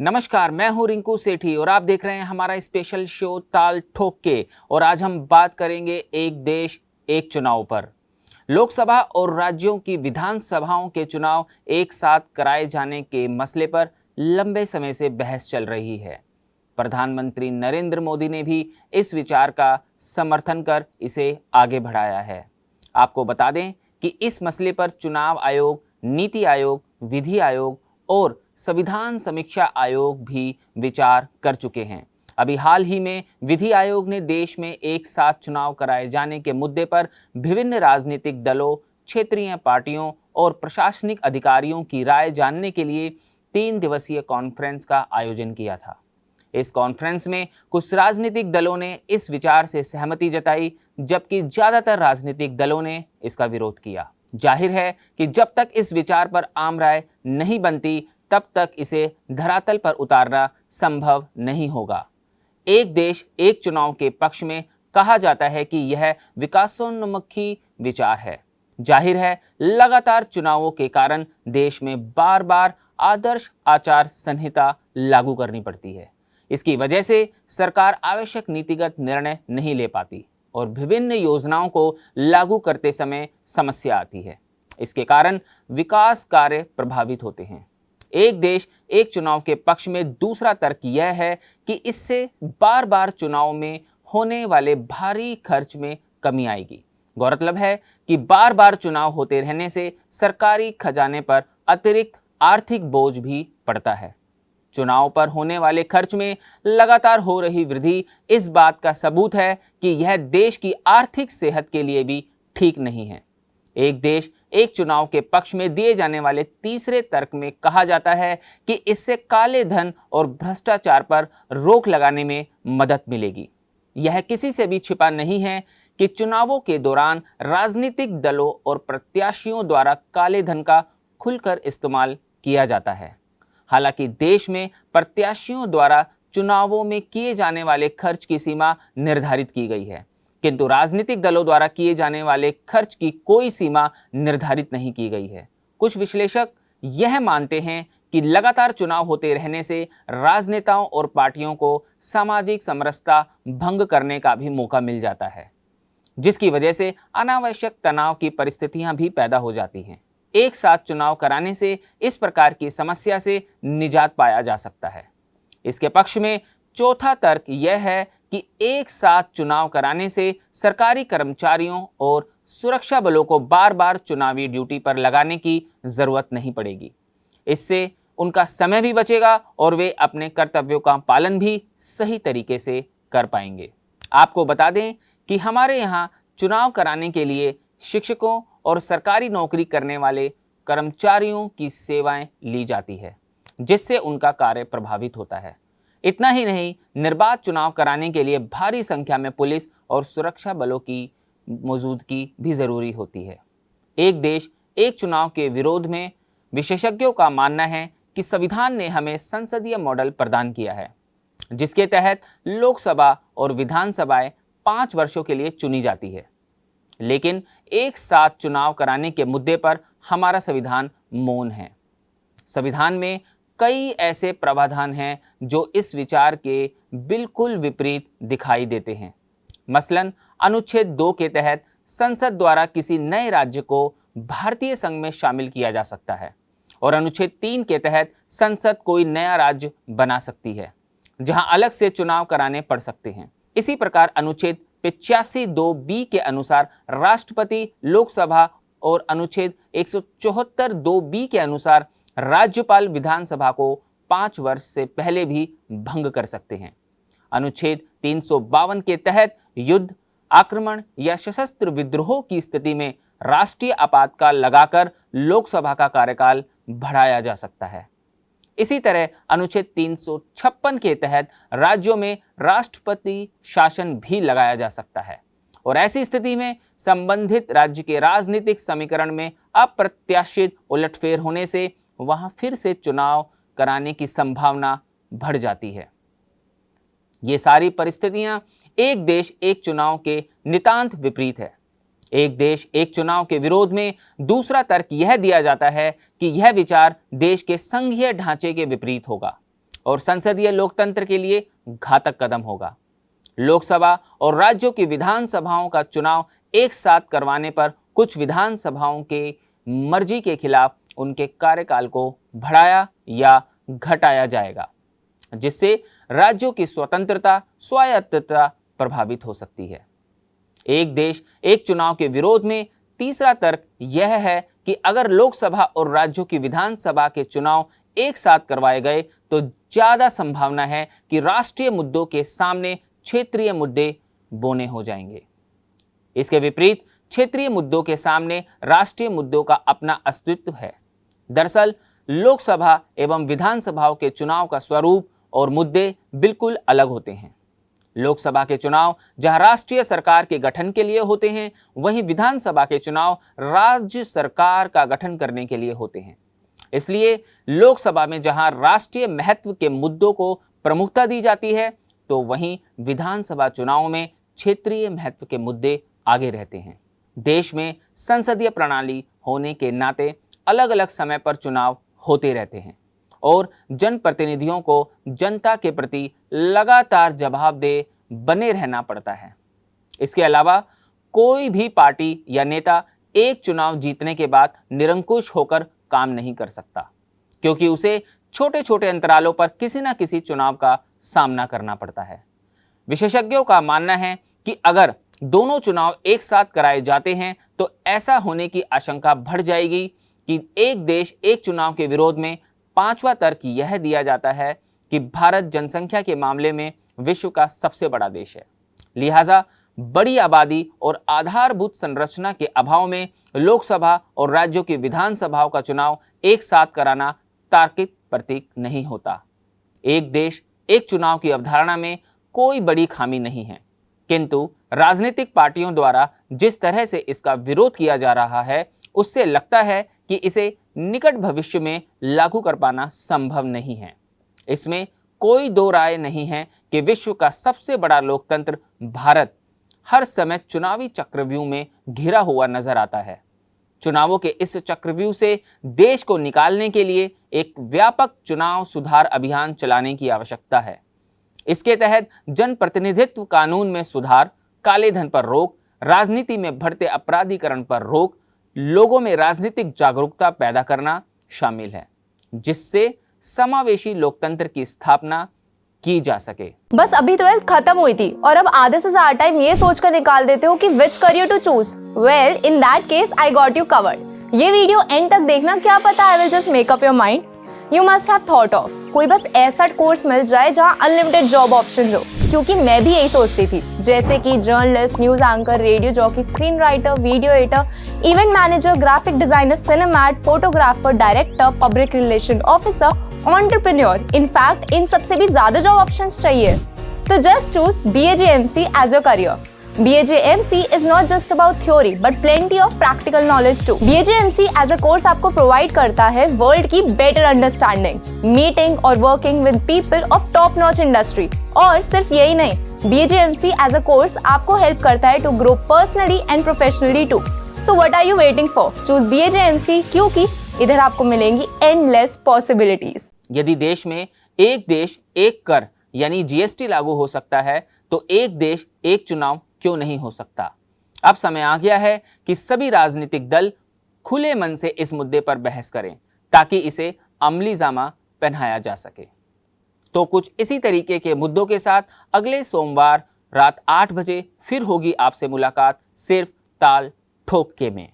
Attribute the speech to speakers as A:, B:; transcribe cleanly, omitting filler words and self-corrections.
A: नमस्कार, मैं हूं रिंकू सेठी और आप देख रहे हैं हमारा स्पेशल शो ताल ठोक के। और आज हम बात करेंगे एक देश एक चुनाव पर। लोकसभा और राज्यों की विधानसभाओं के चुनाव एक साथ कराए जाने के मसले पर लंबे समय से बहस चल रही है। प्रधानमंत्री नरेंद्र मोदी ने भी इस विचार का समर्थन कर इसे आगे बढ़ाया है। आपको बता दें कि इस मसले पर चुनाव आयोग, नीति आयोग, विधि आयोग और संविधान समीक्षा आयोग भी विचार कर चुके हैं। अभी हाल ही में विधि आयोग ने देश में एक साथ चुनाव कराए जाने के मुद्दे पर विभिन्न राजनीतिक दलों, क्षेत्रीय पार्टियों और प्रशासनिक अधिकारियों की राय जानने के लिए 3 दिवसीय कॉन्फ्रेंस का आयोजन किया था। इस कॉन्फ्रेंस में कुछ राजनीतिक दलों ने इस विचार से सहमति जताई, जबकि ज्यादातर राजनीतिक दलों ने इसका विरोध किया। जाहिर है कि जब तक इस विचार पर आम राय नहीं बनती, तब तक इसे धरातल पर उतारना संभव नहीं होगा। एक देश एक चुनाव के पक्ष में कहा जाता है कि यह विकासोन्मुखी विचार है। जाहिर है, लगातार चुनावों के कारण देश में बार बार आदर्श आचार संहिता लागू करनी पड़ती है। इसकी वजह से सरकार आवश्यक नीतिगत निर्णय नहीं ले पाती और विभिन्न योजनाओं को लागू करते समय समस्या आती है। इसके कारण विकास कार्य प्रभावित होते हैं। एक देश एक चुनाव के पक्ष में दूसरा तर्क यह है कि इससे बार बार चुनाव में होने वाले भारी खर्च में कमी आएगी। गौरतलब है कि बार बार चुनाव होते रहने से सरकारी खजाने पर अतिरिक्त आर्थिक बोझ भी पड़ता है। चुनाव पर होने वाले खर्च में लगातार हो रही वृद्धि इस बात का सबूत है कि यह देश की आर्थिक सेहत के लिए भी ठीक नहीं है। एक देश एक चुनाव के पक्ष में दिए जाने वाले तीसरे तर्क में कहा जाता है कि इससे काले धन और भ्रष्टाचार पर रोक लगाने में मदद मिलेगी। यह किसी से भी छिपा नहीं है कि चुनावों के दौरान राजनीतिक दलों और प्रत्याशियों द्वारा काले धन का खुलकर इस्तेमाल किया जाता है। हालांकि देश में प्रत्याशियों द्वारा चुनावों में किए जाने वाले खर्च की सीमा निर्धारित की गई है, किंतु राजनीतिक दलों द्वारा किए जाने वाले खर्च की कोई सीमा निर्धारित नहीं की गई है। कुछ विश्लेषक यह मानते हैं कि लगातार चुनाव होते रहने से राजनेताओं और पार्टियों को सामाजिक समरसता भंग करने का भी मौका मिल जाता है, जिसकी वजह से अनावश्यक तनाव की परिस्थितियां भी पैदा हो जाती हैं। एक साथ चुनाव कराने से इस प्रकार की समस्या से निजात पाया जा सकता है। इसके पक्ष में चौथा तर्क यह है कि एक साथ चुनाव कराने से सरकारी कर्मचारियों और सुरक्षा बलों को बार बार चुनावी ड्यूटी पर लगाने की जरूरत नहीं पड़ेगी। इससे उनका समय भी बचेगा और वे अपने कर्तव्यों का पालन भी सही तरीके से कर पाएंगे। आपको बता दें कि हमारे यहाँ चुनाव कराने के लिए शिक्षकों और सरकारी नौकरी करने वाले कर्मचारियों की सेवाएं ली जाती है, जिससे उनका कार्य प्रभावित होता है। इतना ही नहीं, निर्बाध चुनाव कराने के लिए भारी संख्या में पुलिस और सुरक्षा बलों की मौजूदगी भी जरूरी होती है। एक देश एक चुनाव के विरोध में विशेषज्ञों का मानना है कि संविधान ने हमें संसदीय मॉडल प्रदान किया है, जिसके तहत लोकसभा और विधानसभाएं 5 वर्षों के लिए चुनी जाती है। लेकिन एक साथ चुनाव कराने के मुद्दे पर हमारा संविधान मौन है। संविधान में कई ऐसे प्रावधान हैं जो इस विचार के बिल्कुल विपरीत दिखाई देते हैं। मसलन अनुच्छेद 2 के तहत संसद द्वारा किसी नए राज्य को भारतीय संघ में शामिल किया जा सकता है और अनुच्छेद 3 के तहत संसद कोई नया राज्य बना सकती है, जहां अलग से चुनाव कराने पड़ सकते हैं। इसी प्रकार अनुच्छेद 85(2)(b) के अनुसार राष्ट्रपति, लोकसभा और अनुच्छेद 174(2)(b) के अनुसार राज्यपाल विधानसभा को 5 वर्ष से पहले भी भंग कर सकते हैं। अनुच्छेद 352 के तहत युद्ध, आक्रमण या सशस्त्र विद्रोह की स्थिति में राष्ट्रीय आपातकाल लगाकर लोकसभा का कार्यकाल बढ़ाया जा सकता है। इसी तरह अनुच्छेद 356 के तहत राज्यों में राष्ट्रपति शासन भी लगाया जा सकता है और ऐसी स्थिति में संबंधित राज्य के राजनीतिक समीकरण में अप्रत्याशित उलटफेर होने से वहां फिर से चुनाव कराने की संभावना बढ़ जाती है। ये सारी परिस्थितियां एक देश एक चुनाव के नितांत विपरीत है। एक देश एक चुनाव के विरोध में दूसरा तर्क यह दिया जाता है कि यह विचार देश के संघीय ढांचे के विपरीत होगा और संसदीय लोकतंत्र के लिए घातक कदम होगा। लोकसभा और राज्यों की विधानसभाओं का चुनाव एक साथ करवाने पर कुछ विधानसभाओं के मर्जी के खिलाफ उनके कार्यकाल को बढ़ाया या घटाया जाएगा, जिससे राज्यों की स्वतंत्रता, स्वायत्तता प्रभावित हो सकती है। एक देश एक चुनाव के विरोध में तीसरा तर्क यह है कि अगर लोकसभा और राज्यों की विधानसभा के चुनाव एक साथ करवाए गए तो ज्यादा संभावना है कि राष्ट्रीय मुद्दों के सामने क्षेत्रीय मुद्दे बोने हो जाएंगे। इसके विपरीत क्षेत्रीय मुद्दों के सामने राष्ट्रीय मुद्दों का अपना अस्तित्व है। दरअसल लोकसभा एवं विधानसभाओं के चुनाव का स्वरूप और मुद्दे बिल्कुल अलग होते हैं। लोकसभा के चुनाव जहां राष्ट्रीय सरकार के गठन के लिए होते हैं, वहीं विधानसभा के चुनाव राज्य सरकार का गठन करने के लिए होते हैं। इसलिए लोकसभा में जहां राष्ट्रीय महत्व के मुद्दों को प्रमुखता दी जाती है, तो वहीं विधानसभा चुनाव में क्षेत्रीय महत्व के मुद्दे आगे रहते हैं। देश में संसदीय प्रणाली होने के नाते अलग अलग समय पर चुनाव होते रहते हैं और जनप्रतिनिधियों को जनता के प्रति लगातार जवाबदेह बने रहना पड़ता है। इसके अलावा कोई भी पार्टी या नेता एक चुनाव जीतने के बाद निरंकुश होकर काम नहीं कर सकता, क्योंकि उसे छोटे छोटे अंतरालों पर किसी न किसी चुनाव का सामना करना पड़ता है। विशेषज्ञों का मानना है कि अगर दोनों चुनाव एक साथ कराए जाते हैं तो ऐसा होने की आशंका बढ़ जाएगी कि एक देश एक चुनाव के विरोध में पांचवा तर्क यह दिया जाता है कि भारत जनसंख्या के मामले में विश्व का सबसे बड़ा देश है। लिहाजा बड़ी आबादी और आधारभूत संरचना के अभाव में लोकसभा और राज्यों की विधानसभाओं का चुनाव एक साथ कराना तार्किक प्रतीक नहीं होता। एक देश एक चुनाव की अवधारणा में कोई बड़ी खामी नहीं है, किंतु राजनीतिक पार्टियों द्वारा जिस तरह से इसका विरोध किया जा रहा है, उससे लगता है कि इसे निकट भविष्य में लागू कर पाना संभव नहीं है। इसमें कोई दो राय नहीं है कि विश्व का सबसे बड़ा लोकतंत्र भारत हर समय चुनावी चक्रव्यूह में घिरा हुआ नजर आता है। चुनावों के इस चक्रव्यूह से देश को निकालने के लिए एक व्यापक चुनाव सुधार अभियान चलाने की आवश्यकता है। इसके तहत जनप्रतिनिधित्व कानून में सुधार, काले धन पर रोक, राजनीति में बढ़ते अपराधीकरण पर रोक, लोगों में राजनीतिक जागरूकता पैदा करना शामिल है, जिससे समावेशी लोकतंत्र की स्थापना की जा सके।
B: बस अभी 12th खत्म हुई थी और अब आधे से ज्यादा टाइम ये सोचकर निकाल देते हो कि which career to choose. Well, in that case I got you covered. ये वीडियो एंड तक देखना, क्या पता I will just make up your mind. You must have thought of कोई बस ऐसा कोर्स मिल जाए जहां अनलिमिटेड जॉब ऑप्शंस हो, क्योंकि मैं भी यही सोचती थी, जैसे कि journalist, news anchor, radio jockey, screen writer, video editor, event manager, graphic designer, cinematographer, director, public relation officer, entrepreneur. In fact इन सबसे भी ज्यादा जॉब ऑप्शंस चाहिए। तो just choose BAJMC as your career. BAJMC is not just about theory but plenty of practical knowledge too. BAJMC as a course आपको provide करता है world की better understanding, meeting और working with people of top notch industry। और सिर्फ यही नहीं, BAJMC as a course आपको help करता है to grow personally and professionally too. So what are you waiting for? Choose BAJMC, क्योंकि इधर आपको मिलेंगी endless possibilities।
A: यदि देश में एक देश एक कर यानी GST लागू हो सकता है, तो एक देश एक चुनाव क्यों नहीं हो सकता। अब समय आ गया है कि सभी राजनीतिक दल खुले मन से इस मुद्दे पर बहस करें, ताकि इसे अमली जामा पहनाया जा सके। तो कुछ इसी तरीके के मुद्दों के साथ अगले सोमवार रात 8 बजे फिर होगी आपसे मुलाकात, सिर्फ ताल ठोक के में।